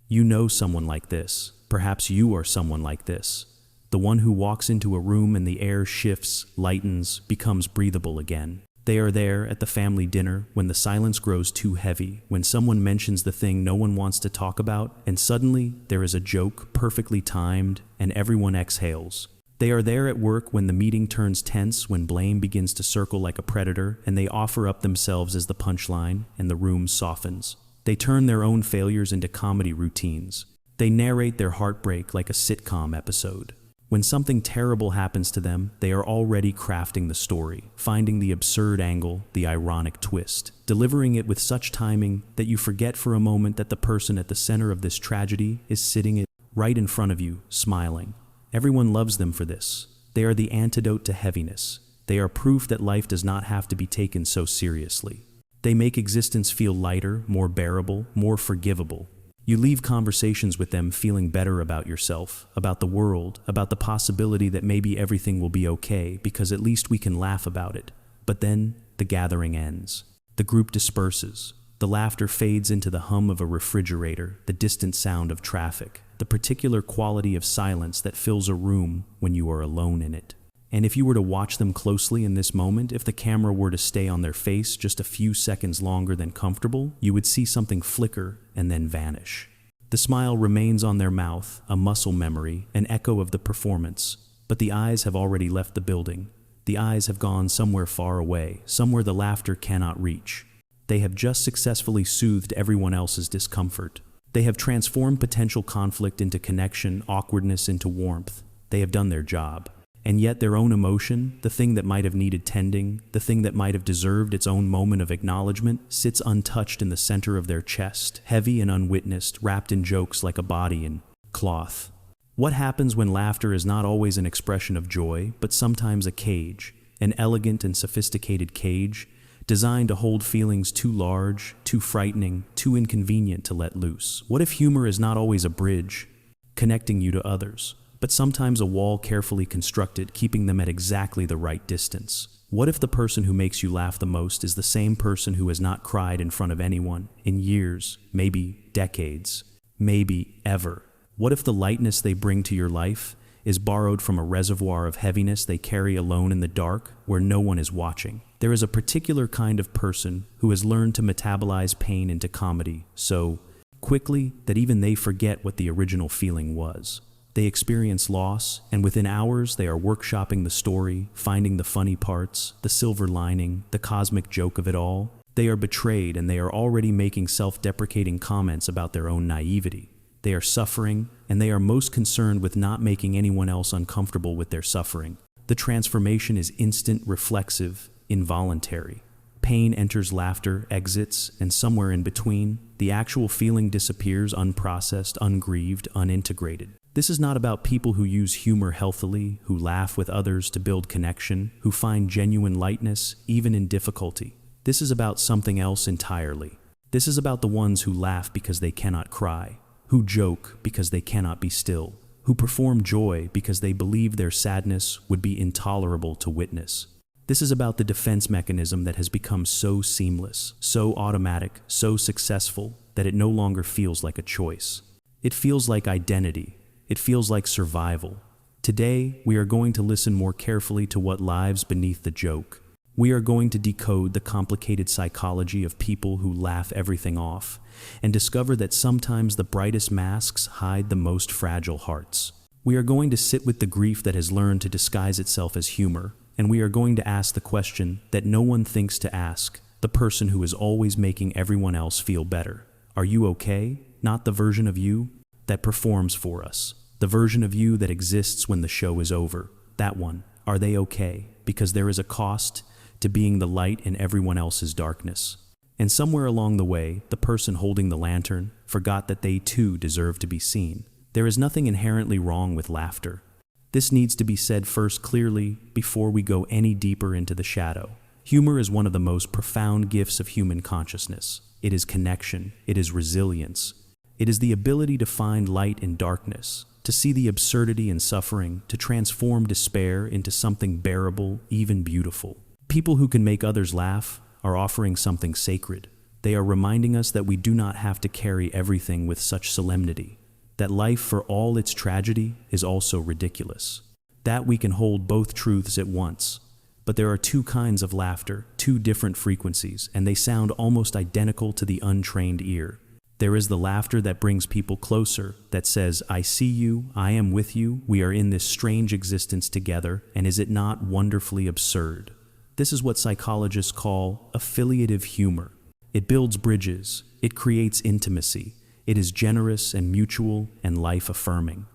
You know someone like this. Perhaps you are someone like this. The one who walks into a room and the air shifts, lightens, becomes breathable again. They are there at the family dinner when the silence grows too heavy, when someone mentions the thing no one wants to talk about, and suddenly there is a joke perfectly timed and everyone exhales. They are there at work when the meeting turns tense, when blame begins to circle like a predator, and they offer up themselves as the punchline, and the room softens. They turn their own failures into comedy routines. They narrate their heartbreak like a sitcom episode. When something terrible happens to them, they are already crafting the story, finding the absurd angle, the ironic twist, delivering it with such timing that you forget for a moment that the person at the center of this tragedy is sitting right in front of you, smiling. Everyone loves them for this. They are the antidote to heaviness. They are proof that life does not have to be taken so seriously. They make existence feel lighter, more bearable, more forgivable. You leave conversations with them feeling better about yourself, about the world, about the possibility that maybe everything will be okay because at least we can laugh about it. But then the gathering ends. The group disperses. The laughter fades into the hum of a refrigerator, the distant sound of traffic, the particular quality of silence that fills a room when you are alone in it. And if you were to watch them closely in this moment, if the camera were to stay on their face just a few seconds longer than comfortable, you would see something flicker and then vanish. The smile remains on their mouth, a muscle memory, an echo of the performance, but the eyes have already left the building. The eyes have gone somewhere far away, somewhere the laughter cannot reach. They have just successfully soothed everyone else's discomfort. They have transformed potential conflict into connection, awkwardness into warmth. They have done their job. And yet their own emotion, the thing that might have needed tending, the thing that might have deserved its own moment of acknowledgement, sits untouched in the center of their chest, heavy and unwitnessed, wrapped in jokes like a body in cloth. What happens when laughter is not always an expression of joy, but sometimes a cage, an elegant and sophisticated cage, designed to hold feelings too large, too frightening, too inconvenient to let loose? What if humor is not always a bridge, connecting you to others, but sometimes a wall carefully constructed, keeping them at exactly the right distance? What if the person who makes you laugh the most is the same person who has not cried in front of anyone in years, maybe decades, maybe ever? What if the lightness they bring to your life is borrowed from a reservoir of heaviness they carry alone in the dark where no one is watching? There is a particular kind of person who has learned to metabolize pain into comedy so quickly that even they forget what the original feeling was. They experience loss, and within hours they are workshopping the story, finding the funny parts, the silver lining, the cosmic joke of it all. They are betrayed, and they are already making self-deprecating comments about their own naivety. They are suffering, and they are most concerned with not making anyone else uncomfortable with their suffering. The transformation is instant, reflexive, involuntary. Pain enters, laughter exits, and somewhere in between, the actual feeling disappears unprocessed, ungrieved, unintegrated. This is not about people who use humor healthily, who laugh with others to build connection, who find genuine lightness even in difficulty. This is about something else entirely. This is about the ones who laugh because they cannot cry, who joke because they cannot be still, who perform joy because they believe their sadness would be intolerable to witness. This is about the defense mechanism that has become so seamless, so automatic, so successful that it no longer feels like a choice. It feels like identity. It feels like survival. Today, we are going to listen more carefully to what lies beneath the joke. We are going to decode the complicated psychology of people who laugh everything off and discover that sometimes the brightest masks hide the most fragile hearts. We are going to sit with the grief that has learned to disguise itself as humor, and we are going to ask the question that no one thinks to ask, the person who is always making everyone else feel better. Are you okay? Not the version of you that performs for us. The version of you that exists when the show is over. That one. Are they okay? Because there is a cost to being the light in everyone else's darkness. And somewhere along the way, the person holding the lantern forgot that they too deserve to be seen. There is nothing inherently wrong with laughter. This needs to be said first clearly before we go any deeper into the shadow. Humor is one of the most profound gifts of human consciousness. It is connection. It is resilience. It is the ability to find light in darkness, to see the absurdity in suffering, to transform despair into something bearable, even beautiful. People who can make others laugh are offering something sacred. They are reminding us that we do not have to carry everything with such solemnity, that life, for all its tragedy, is also ridiculous, that we can hold both truths at once. But there are two kinds of laughter, two different frequencies, and they sound almost identical to the untrained ear. There is the laughter that brings people closer, that says, I see you, I am with you, we are in this strange existence together, and is it not wonderfully absurd? This is what psychologists call affiliative humor. It builds bridges, it creates intimacy, it is generous and mutual and life-affirming.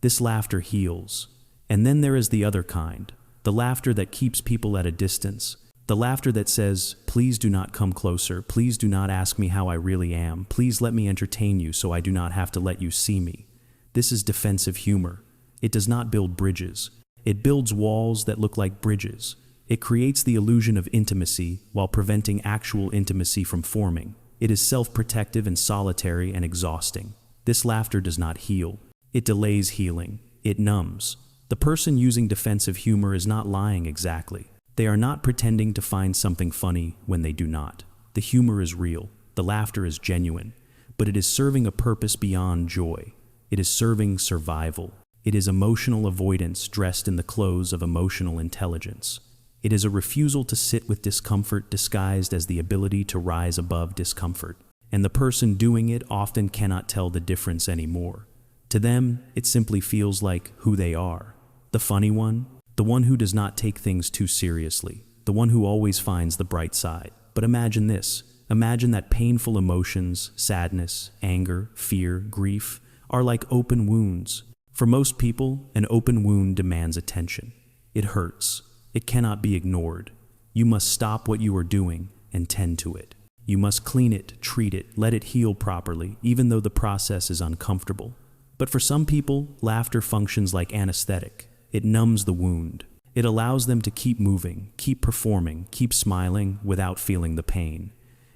This laughter heals. And then there is the other kind, the laughter that keeps people at a distance, the laughter that says, please do not come closer, please do not ask me how I really am, please let me entertain you so I do not have to let you see me. This is defensive humor. It does not build bridges. It builds walls that look like bridges. It creates the illusion of intimacy while preventing actual intimacy from forming. It is self-protective and solitary and exhausting. This laughter does not heal. It delays healing. It numbs. The person using defensive humor is not lying exactly. They are not pretending to find something funny when they do not. The humor is real. The laughter is genuine. But it is serving a purpose beyond joy. It is serving survival. It is emotional avoidance dressed in the clothes of emotional intelligence. It is a refusal to sit with discomfort disguised as the ability to rise above discomfort. And the person doing it often cannot tell the difference anymore. To them, it simply feels like who they are. The funny one, the one who does not take things too seriously, the one who always finds the bright side. But imagine this. Imagine that painful emotions, sadness, anger, fear, grief, are like open wounds. For most people, an open wound demands attention. It hurts. It cannot be ignored. You must stop what you are doing and tend to it. You must clean it, treat it, let it heal properly, even though the process is uncomfortable. But for some people, laughter functions like anesthetic. It numbs the wound. It allows them to keep moving, keep performing, keep smiling without feeling the pain.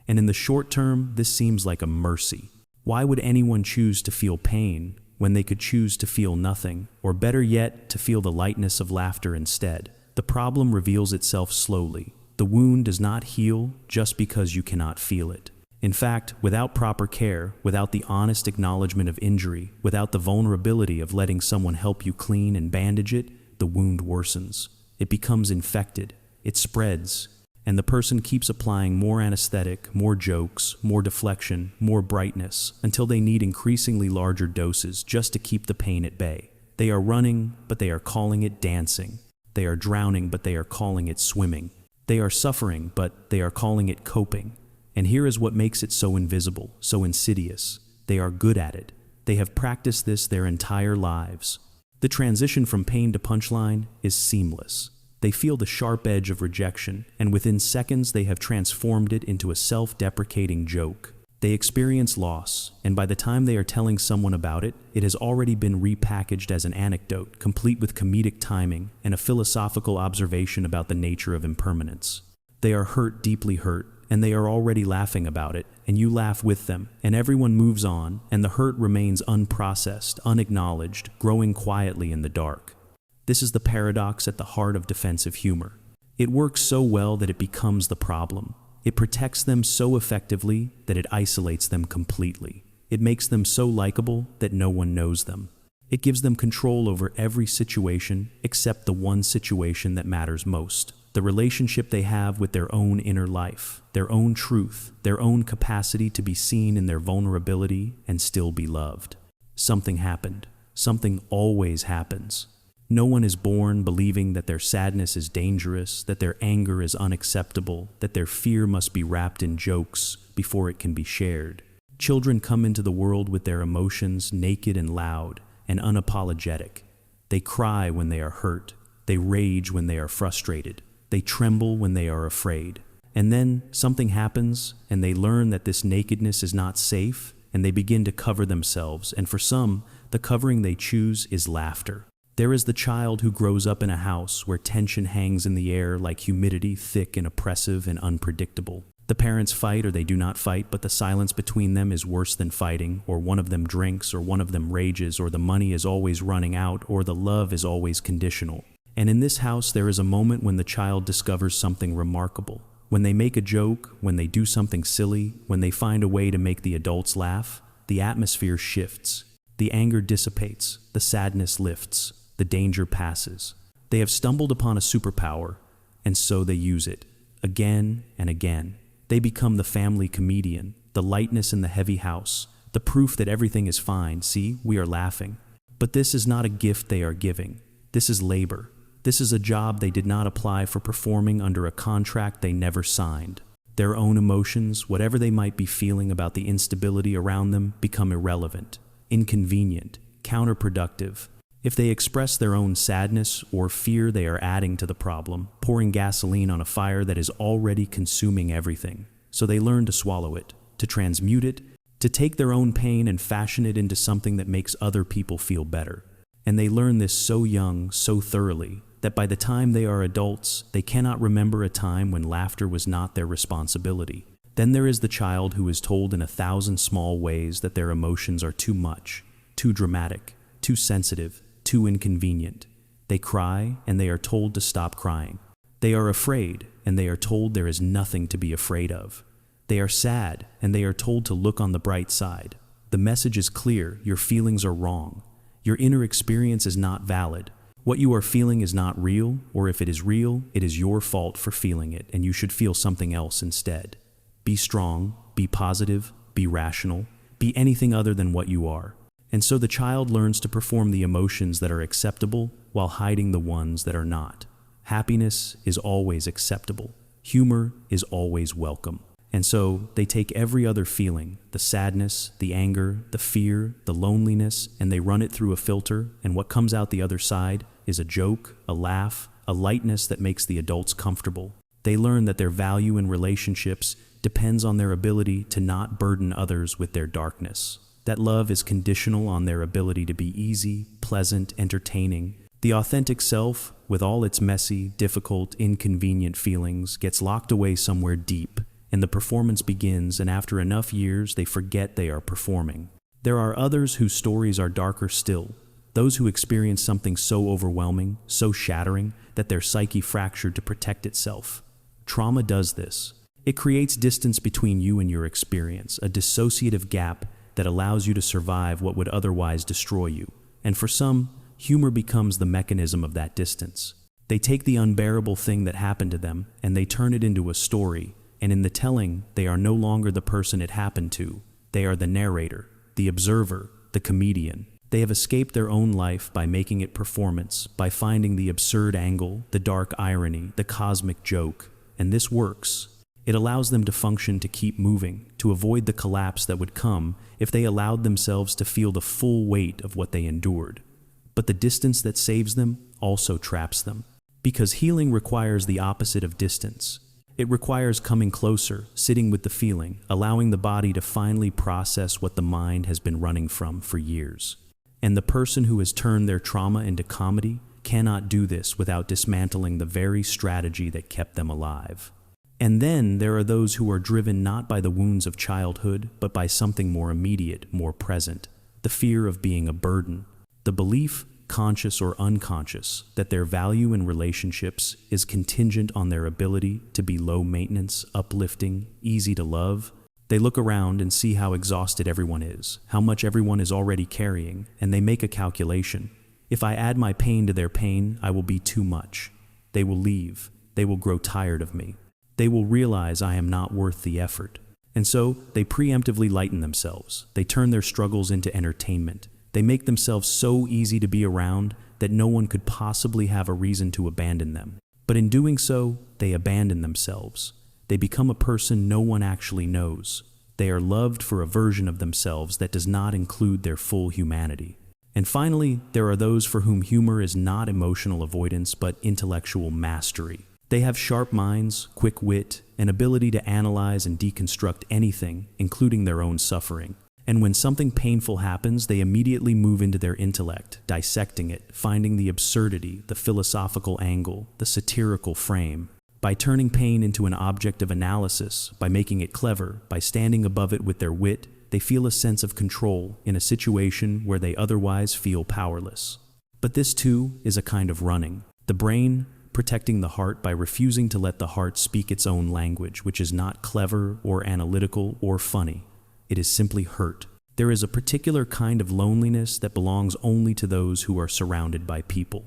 And in the short term, this seems like a mercy. Why would anyone choose to feel pain when they could choose to feel nothing, or better yet, to feel the lightness of laughter instead? The problem reveals itself slowly. The wound does not heal just because you cannot feel it. In fact, without proper care, without the honest acknowledgement of injury, without the vulnerability of letting someone help you clean and bandage it, the wound worsens. It becomes infected. It spreads. And the person keeps applying more anesthetic, more jokes, more deflection, more brightness, until they need increasingly larger doses just to keep the pain at bay. They are running, but they are calling it dancing. They are drowning, but they are calling it swimming. They are suffering, but they are calling it coping. And here is what makes it so invisible, so insidious. They are good at it. They have practiced this their entire lives. The transition from pain to punchline is seamless. They feel the sharp edge of rejection, and within seconds they have transformed it into a self-deprecating joke. They experience loss, and by the time they are telling someone about it, it has already been repackaged as an anecdote, complete with comedic timing and a philosophical observation about the nature of impermanence. They are hurt, deeply hurt, and they are already laughing about it, and you laugh with them, and everyone moves on, and the hurt remains unprocessed, unacknowledged, growing quietly in the dark. This is the paradox at the heart of defensive humor. It works so well that it becomes the problem. It protects them so effectively that it isolates them completely. It makes them so likable that no one knows them. It gives them control over every situation except the one situation that matters most. The relationship they have with their own inner life, their own truth, their own capacity to be seen in their vulnerability and still be loved. Something happened. Something always happens. No one is born believing that their sadness is dangerous, that their anger is unacceptable, that their fear must be wrapped in jokes before it can be shared. Children come into the world with their emotions naked and loud and unapologetic. They cry when they are hurt. They rage when they are frustrated. They tremble when they are afraid. And then something happens, and they learn that this nakedness is not safe, and they begin to cover themselves, and for some, the covering they choose is laughter. There is the child who grows up in a house where tension hangs in the air like humidity, thick and oppressive and unpredictable. The parents fight or they do not fight, but the silence between them is worse than fighting, or one of them drinks, or one of them rages, or the money is always running out, or the love is always conditional. And in this house there is a moment when the child discovers something remarkable. When they make a joke, when they do something silly, when they find a way to make the adults laugh, the atmosphere shifts. The anger dissipates, the sadness lifts, the danger passes. They have stumbled upon a superpower, and so they use it, again and again. They become the family comedian, the lightness in the heavy house, the proof that everything is fine. See, we are laughing. But this is not a gift they are giving. This is labor. This is a job they did not apply for, performing under a contract they never signed. Their own emotions, whatever they might be feeling about the instability around them, become irrelevant, inconvenient, counterproductive. If they express their own sadness or fear, they are adding to the problem, pouring gasoline on a fire that is already consuming everything. So they learn to swallow it, to transmute it, to take their own pain and fashion it into something that makes other people feel better. And they learn this so young, so thoroughly, that by the time they are adults, they cannot remember a time when laughter was not their responsibility. Then there is the child who is told in 1,000 small ways that their emotions are too much, too dramatic, too sensitive, too inconvenient. They cry, and they are told to stop crying. They are afraid, and they are told there is nothing to be afraid of. They are sad, and they are told to look on the bright side. The message is clear: your feelings are wrong. Your inner experience is not valid. What you are feeling is not real, or if it is real, it is your fault for feeling it, and you should feel something else instead. Be strong, be positive, be rational, be anything other than what you are. And so the child learns to perform the emotions that are acceptable while hiding the ones that are not. Happiness is always acceptable. Humor is always welcome. And so they take every other feeling, the sadness, the anger, the fear, the loneliness, and they run it through a filter, and what comes out the other side is a joke, a laugh, a lightness that makes the adults comfortable. They learn that their value in relationships depends on their ability to not burden others with their darkness. That love is conditional on their ability to be easy, pleasant, entertaining. The authentic self, with all its messy, difficult, inconvenient feelings, gets locked away somewhere deep, and the performance begins, and after enough years, they forget they are performing. There are others whose stories are darker still, those who experience something so overwhelming, so shattering, that their psyche fractured to protect itself. Trauma does this. It creates distance between you and your experience, a dissociative gap that allows you to survive what would otherwise destroy you. And for some, humor becomes the mechanism of that distance. They take the unbearable thing that happened to them, and they turn it into a story, and in the telling, they are no longer the person it happened to. They are the narrator, the observer, the comedian. They have escaped their own life by making it performance, by finding the absurd angle, the dark irony, the cosmic joke. And this works. It allows them to function, to keep moving, to avoid the collapse that would come if they allowed themselves to feel the full weight of what they endured. But the distance that saves them also traps them. Because healing requires the opposite of distance. It requires coming closer, sitting with the feeling, allowing the body to finally process what the mind has been running from for years. And the person who has turned their trauma into comedy cannot do this without dismantling the very strategy that kept them alive. And then there are those who are driven not by the wounds of childhood, but by something more immediate, more present. The fear of being a burden. The belief, conscious or unconscious, that their value in relationships is contingent on their ability to be low maintenance, uplifting, easy to love. They look around and see how exhausted everyone is, how much everyone is already carrying, and they make a calculation. If I add my pain to their pain, I will be too much. They will leave. They will grow tired of me. They will realize I am not worth the effort. And so they preemptively lighten themselves. They turn their struggles into entertainment. They make themselves so easy to be around that no one could possibly have a reason to abandon them. But in doing so, they abandon themselves. They become a person no one actually knows. They are loved for a version of themselves that does not include their full humanity. And finally, there are those for whom humor is not emotional avoidance but intellectual mastery. They have sharp minds, quick wit, an ability to analyze and deconstruct anything, including their own suffering. And when something painful happens, they immediately move into their intellect, dissecting it, finding the absurdity, the philosophical angle, the satirical frame. By turning pain into an object of analysis, by making it clever, by standing above it with their wit, they feel a sense of control in a situation where they otherwise feel powerless. But this too is a kind of running. The brain, protecting the heart by refusing to let the heart speak its own language, which is not clever or analytical or funny. It is simply hurt. There is a particular kind of loneliness that belongs only to those who are surrounded by people.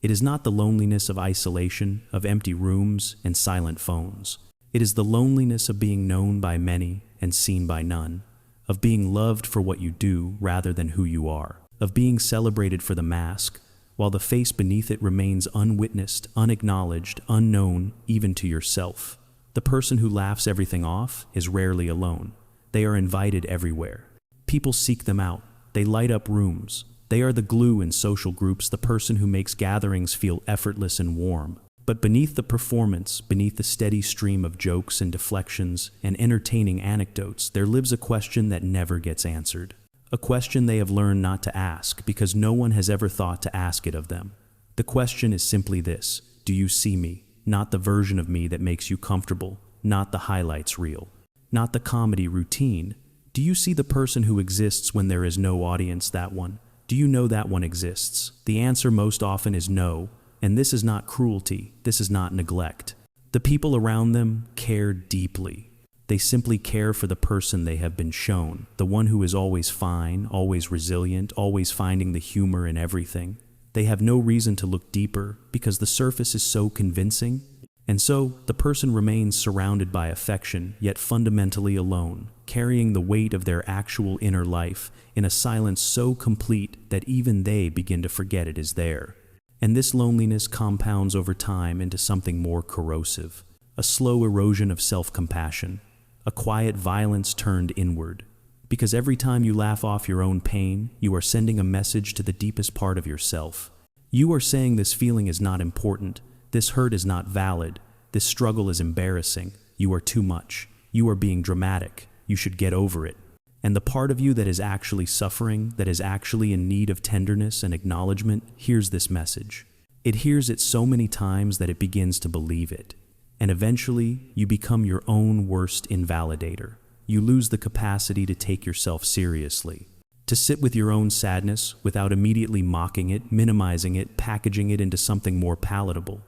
It is not the loneliness of isolation, of empty rooms and silent phones. It is the loneliness of being known by many and seen by none, of being loved for what you do rather than who you are, of being celebrated for the mask, while the face beneath it remains unwitnessed, unacknowledged, unknown even to yourself. The person who laughs everything off is rarely alone. They are invited everywhere. People seek them out. They light up rooms. They are the glue in social groups, the person who makes gatherings feel effortless and warm. But beneath the performance, beneath the steady stream of jokes and deflections and entertaining anecdotes, there lives a question that never gets answered. A question they have learned not to ask because no one has ever thought to ask it of them. The question is simply this: do you see me? Not the version of me that makes you comfortable, not the highlights reel, not the comedy routine. Do you see the person who exists when there is no audience, that one? Do you know that one exists? The answer most often is no, and this is not cruelty, this is not neglect. The people around them care deeply. They simply care for the person they have been shown, the one who is always fine, always resilient, always finding the humor in everything. They have no reason to look deeper because the surface is so convincing. And so, the person remains surrounded by affection, yet fundamentally alone, carrying the weight of their actual inner life in a silence so complete that even they begin to forget it is there. And this loneliness compounds over time into something more corrosive, a slow erosion of self-compassion, a quiet violence turned inward. Because every time you laugh off your own pain, you are sending a message to the deepest part of yourself. You are saying this feeling is not important. This hurt is not valid. This struggle is embarrassing. You are too much. You are being dramatic. You should get over it. And the part of you that is actually suffering, that is actually in need of tenderness and acknowledgement, hears this message. It hears it so many times that it begins to believe it. And eventually, you become your own worst invalidator. You lose the capacity to take yourself seriously, to sit with your own sadness without immediately mocking it, minimizing it, packaging it into something more palatable.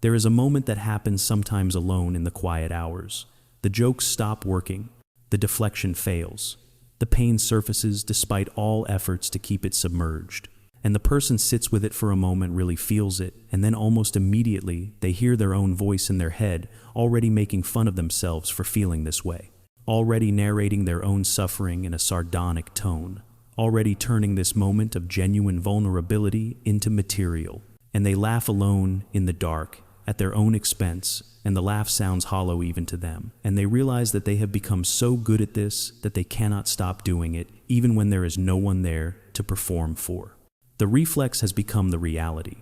There is a moment that happens sometimes alone in the quiet hours. The jokes stop working. The deflection fails. The pain surfaces despite all efforts to keep it submerged. And the person sits with it for a moment, really feels it, and then almost immediately they hear their own voice in their head, already making fun of themselves for feeling this way, already narrating their own suffering in a sardonic tone, already turning this moment of genuine vulnerability into material. And they laugh alone in the dark, at their own expense, and the laugh sounds hollow even to them. And they realize that they have become so good at this that they cannot stop doing it, even when there is no one there to perform for. The reflex has become the reality.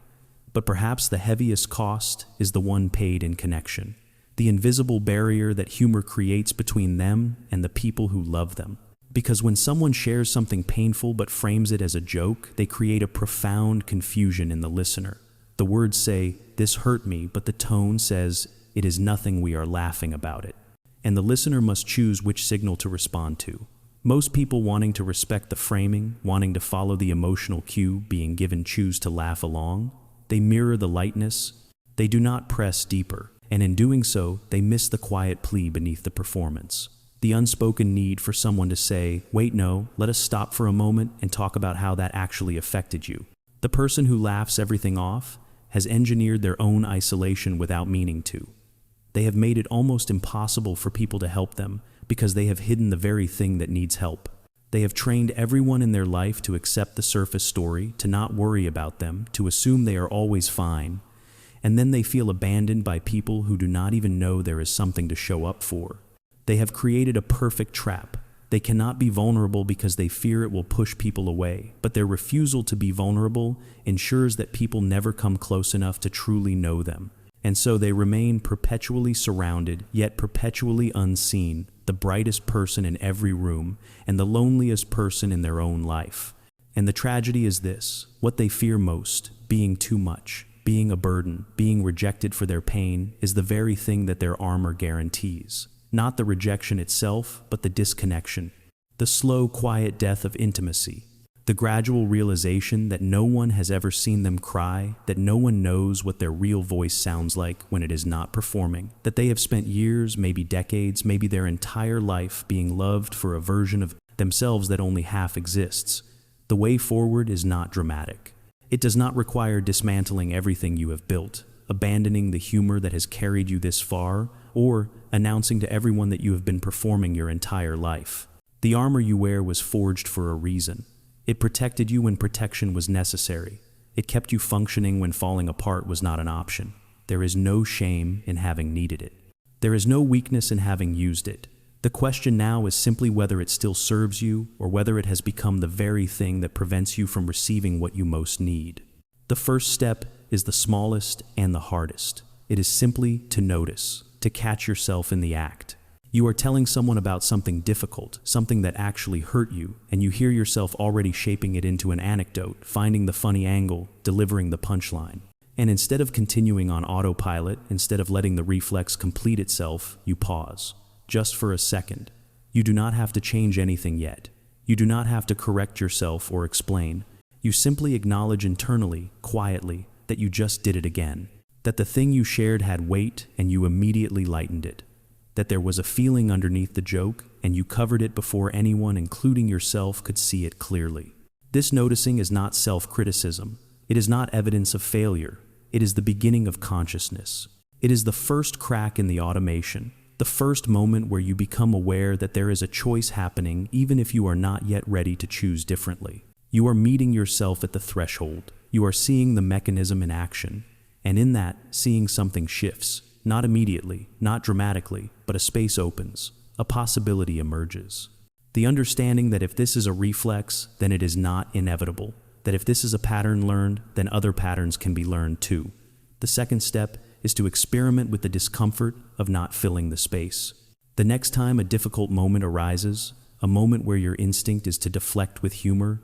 But perhaps the heaviest cost is the one paid in connection, the invisible barrier that humor creates between them and the people who love them. Because when someone shares something painful but frames it as a joke, they create a profound confusion in the listener. The words say, "This hurt me," but the tone says, "It is nothing, we are laughing about it." And the listener must choose which signal to respond to. Most people, wanting to respect the framing, wanting to follow the emotional cue being given, choose to laugh along. They mirror the lightness. They do not press deeper. And in doing so, they miss the quiet plea beneath the performance. The unspoken need for someone to say, "Wait, no, let us stop for a moment and talk about how that actually affected you." The person who laughs everything off has engineered their own isolation without meaning to. They have made it almost impossible for people to help them because they have hidden the very thing that needs help. They have trained everyone in their life to accept the surface story, to not worry about them, to assume they are always fine, and then they feel abandoned by people who do not even know there is something to show up for. They have created a perfect trap. They cannot be vulnerable because they fear it will push people away, but their refusal to be vulnerable ensures that people never come close enough to truly know them. And so they remain perpetually surrounded, yet perpetually unseen, the brightest person in every room and the loneliest person in their own life. And the tragedy is this: what they fear most, being too much, being a burden, being rejected for their pain, is the very thing that their armor guarantees. Not the rejection itself, but the disconnection, the slow, quiet death of intimacy. The gradual realization that no one has ever seen them cry, that no one knows what their real voice sounds like when it is not performing, that they have spent years, maybe decades, maybe their entire life being loved for a version of themselves that only half exists. The way forward is not dramatic. It does not require dismantling everything you have built, abandoning the humor that has carried you this far, or announcing to everyone that you have been performing your entire life. The armor you wear was forged for a reason. It protected you when protection was necessary. It kept you functioning when falling apart was not an option. There is no shame in having needed it. There is no weakness in having used it. The question now is simply whether it still serves you or whether it has become the very thing that prevents you from receiving what you most need. The first step is the smallest and the hardest. It is simply to notice, to catch yourself in the act. You are telling someone about something difficult, something that actually hurt you, and you hear yourself already shaping it into an anecdote, finding the funny angle, delivering the punchline. And instead of continuing on autopilot, instead of letting the reflex complete itself, you pause. Just for a second. You do not have to change anything yet. You do not have to correct yourself or explain. You simply acknowledge internally, quietly, that you just did it again. That the thing you shared had weight and you immediately lightened it. That there was a feeling underneath the joke, and you covered it before anyone, including yourself, could see it clearly. This noticing is not self-criticism. It is not evidence of failure. It is the beginning of consciousness. It is the first crack in the automation, the first moment where you become aware that there is a choice happening even if you are not yet ready to choose differently. You are meeting yourself at the threshold. You are seeing the mechanism in action, and in that, seeing something shifts. Not immediately, not dramatically, but a space opens, a possibility emerges. The understanding that if this is a reflex, then it is not inevitable. That if this is a pattern learned, then other patterns can be learned too. The second step is to experiment with the discomfort of not filling the space. The next time a difficult moment arises, a moment where your instinct is to deflect with humor,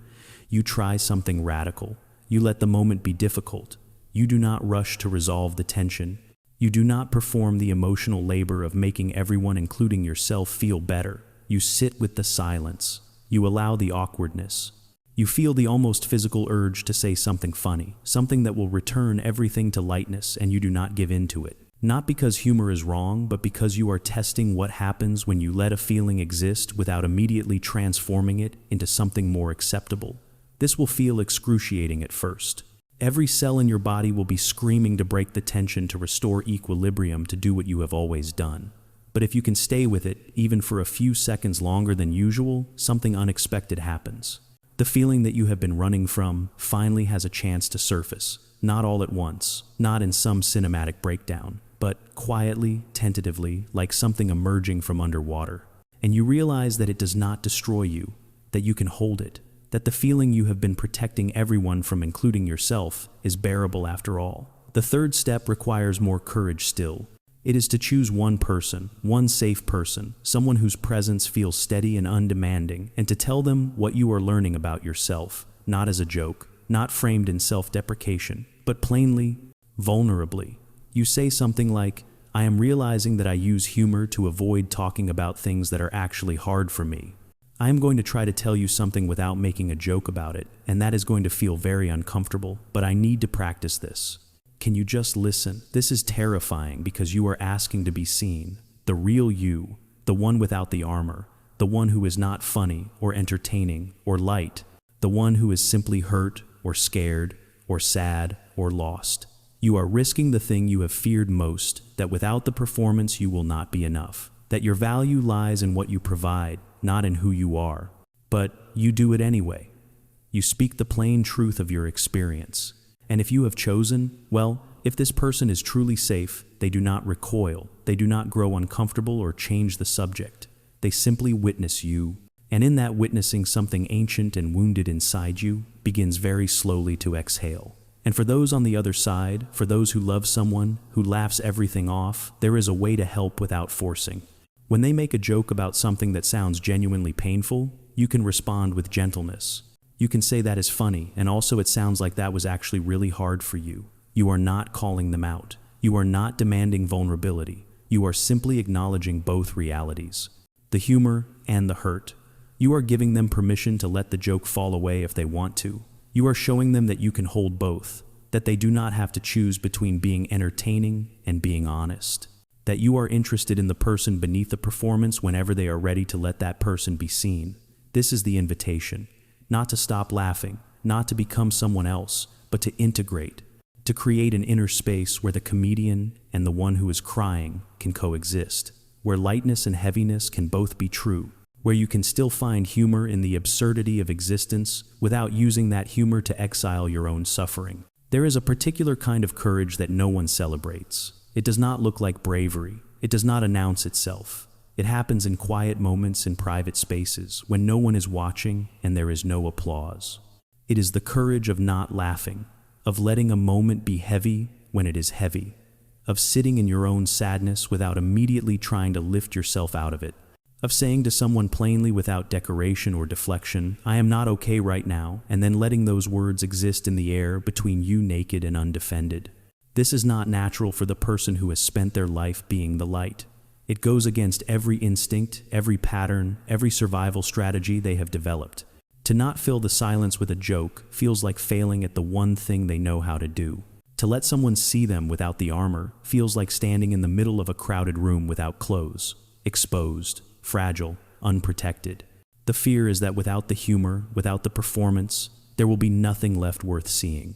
you try something radical. You let the moment be difficult. You do not rush to resolve the tension. You do not perform the emotional labor of making everyone, including yourself, feel better. You sit with the silence. You allow the awkwardness. You feel the almost physical urge to say something funny, something that will return everything to lightness, and you do not give in to it. Not because humor is wrong, but because you are testing what happens when you let a feeling exist without immediately transforming it into something more acceptable. This will feel excruciating at first. Every cell in your body will be screaming to break the tension, to restore equilibrium, to do what you have always done. But if you can stay with it, even for a few seconds longer than usual, something unexpected happens. The feeling that you have been running from finally has a chance to surface, not all at once, not in some cinematic breakdown, but quietly, tentatively, like something emerging from underwater. And you realize that it does not destroy you, that you can hold it, that the feeling you have been protecting everyone from, including yourself, is bearable after all. The third step requires more courage still. It is to choose one person, one safe person, someone whose presence feels steady and undemanding, and to tell them what you are learning about yourself, not as a joke, not framed in self-deprecation, but plainly, vulnerably. You say something like, "I am realizing that I use humor to avoid talking about things that are actually hard for me. I am going to try to tell you something without making a joke about it, and that is going to feel very uncomfortable, but I need to practice this. Can you just listen? This is terrifying because you are asking to be seen. The real you, the one without the armor, the one who is not funny or entertaining or light, the one who is simply hurt or scared or sad or lost. You are risking the thing you have feared most, that without the performance you will not be enough, that your value lies in what you provide, not in who you are. But you do it anyway. You speak the plain truth of your experience. And if you have chosen, well, if this person is truly safe, they do not recoil, they do not grow uncomfortable or change the subject. They simply witness you. And in that witnessing, something ancient and wounded inside you begins very slowly to exhale. And for those on the other side, for those who love someone, who laughs everything off, there is a way to help without forcing. When they make a joke about something that sounds genuinely painful, you can respond with gentleness. You can say that is funny, and also it sounds like that was actually really hard for you. You are not calling them out. You are not demanding vulnerability. You are simply acknowledging both realities, the humor and the hurt. You are giving them permission to let the joke fall away if they want to. You are showing them that you can hold both, that they do not have to choose between being entertaining and being honest, that you are interested in the person beneath the performance whenever they are ready to let that person be seen. This is the invitation, not to stop laughing, not to become someone else, but to integrate, to create an inner space where the comedian and the one who is crying can coexist, where lightness and heaviness can both be true, where you can still find humor in the absurdity of existence without using that humor to exile your own suffering. There is a particular kind of courage that no one celebrates. It does not look like bravery. It does not announce itself. It happens in quiet moments in private spaces when no one is watching and there is no applause. It is the courage of not laughing, of letting a moment be heavy when it is heavy, of sitting in your own sadness without immediately trying to lift yourself out of it, of saying to someone plainly without decoration or deflection, "I am not okay right now," and then letting those words exist in the air between you naked and undefended. This is not natural for the person who has spent their life being the light. It goes against every instinct, every pattern, every survival strategy they have developed. To not fill the silence with a joke feels like failing at the one thing they know how to do. To let someone see them without the armor feels like standing in the middle of a crowded room without clothes, exposed, fragile, unprotected. The fear is that without the humor, without the performance, there will be nothing left worth seeing.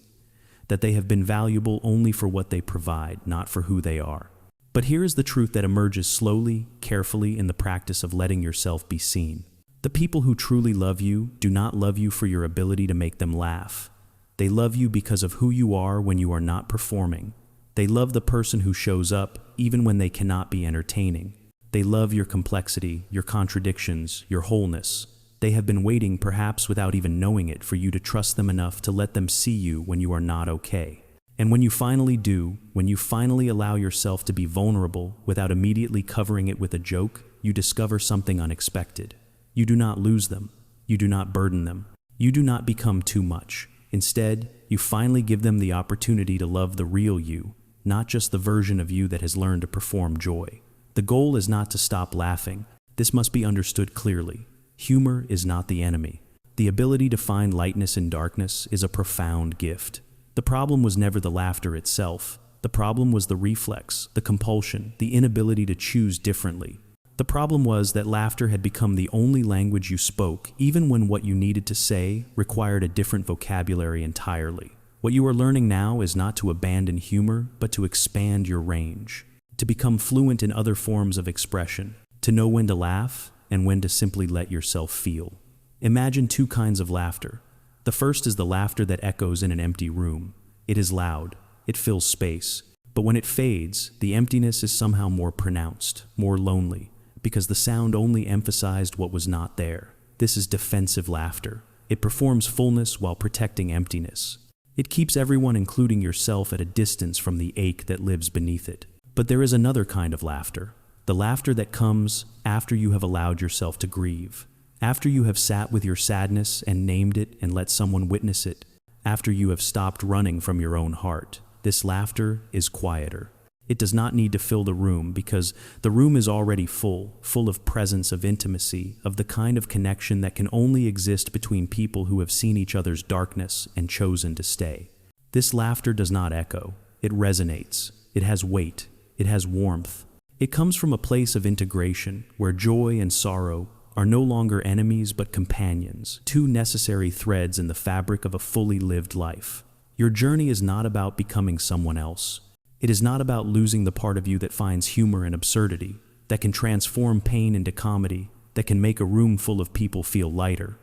That they have been valuable only for what they provide, not for who they are. But here is the truth that emerges slowly, carefully in the practice of letting yourself be seen. The people who truly love you do not love you for your ability to make them laugh. They love you because of who you are when you are not performing. They love the person who shows up even when they cannot be entertaining. They love your complexity, your contradictions, your wholeness. They have been waiting, perhaps without even knowing it, for you to trust them enough to let them see you when you are not okay. And when you finally do, when you finally allow yourself to be vulnerable without immediately covering it with a joke, you discover something unexpected. You do not lose them. You do not burden them. You do not become too much. Instead, you finally give them the opportunity to love the real you, not just the version of you that has learned to perform joy. The goal is not to stop laughing. This must be understood clearly. Humor is not the enemy. The ability to find lightness in darkness is a profound gift. The problem was never the laughter itself. The problem was the reflex, the compulsion, the inability to choose differently. The problem was that laughter had become the only language you spoke, even when what you needed to say required a different vocabulary entirely. What you are learning now is not to abandon humor, but to expand your range. To become fluent in other forms of expression, to know when to laugh and when to simply let yourself feel. Imagine two kinds of laughter. The first is the laughter that echoes in an empty room. It is loud, it fills space, but when it fades, the emptiness is somehow more pronounced, more lonely, because the sound only emphasized what was not there. This is defensive laughter. It performs fullness while protecting emptiness. It keeps everyone, including yourself, at a distance from the ache that lives beneath it. But there is another kind of laughter, the laughter that comes after you have allowed yourself to grieve, after you have sat with your sadness and named it and let someone witness it, after you have stopped running from your own heart. This laughter is quieter. It does not need to fill the room because the room is already full of presence, of intimacy, of the kind of connection that can only exist between people who have seen each other's darkness and chosen to stay. This laughter does not echo. It resonates. It has weight. It has warmth. It comes from a place of integration where joy and sorrow are no longer enemies but companions, two necessary threads in the fabric of a fully lived life. Your journey is not about becoming someone else. It is not about losing the part of you that finds humor in absurdity, that can transform pain into comedy, that can make a room full of people feel lighter.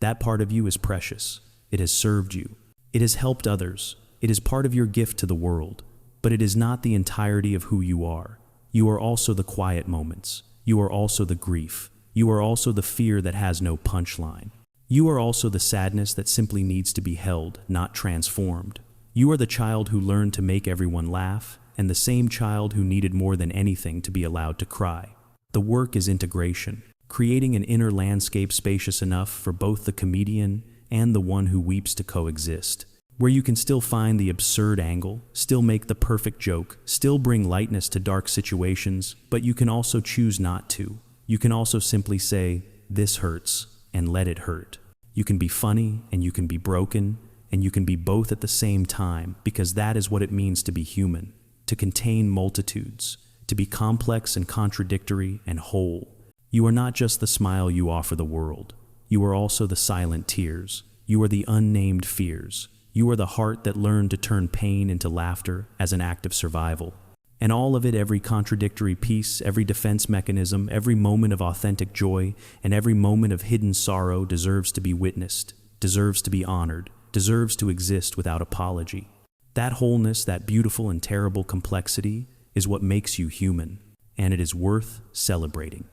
That part of you is precious. It has served you. It has helped others. It is part of your gift to the world. But it is not the entirety of who you are. You are also the quiet moments. You are also the grief. You are also the fear that has no punchline. You are also the sadness that simply needs to be held, not transformed. You are the child who learned to make everyone laugh, and the same child who needed more than anything to be allowed to cry. The work is integration, creating an inner landscape spacious enough for both the comedian and the one who weeps to coexist, where you can still find the absurd angle, still make the perfect joke, still bring lightness to dark situations, but you can also choose not to. You can also simply say, "This hurts," and let it hurt. You can be funny and you can be broken, and you can be both at the same time, because that is what it means to be human, to contain multitudes, to be complex and contradictory and whole. You are not just the smile you offer the world. You are also the silent tears. You are the unnamed fears. You are the heart that learned to turn pain into laughter as an act of survival. And all of it, every contradictory piece, every defense mechanism, every moment of authentic joy, and every moment of hidden sorrow deserves to be witnessed, deserves to be honored, deserves to exist without apology. That wholeness, that beautiful and terrible complexity, is what makes you human, and it is worth celebrating.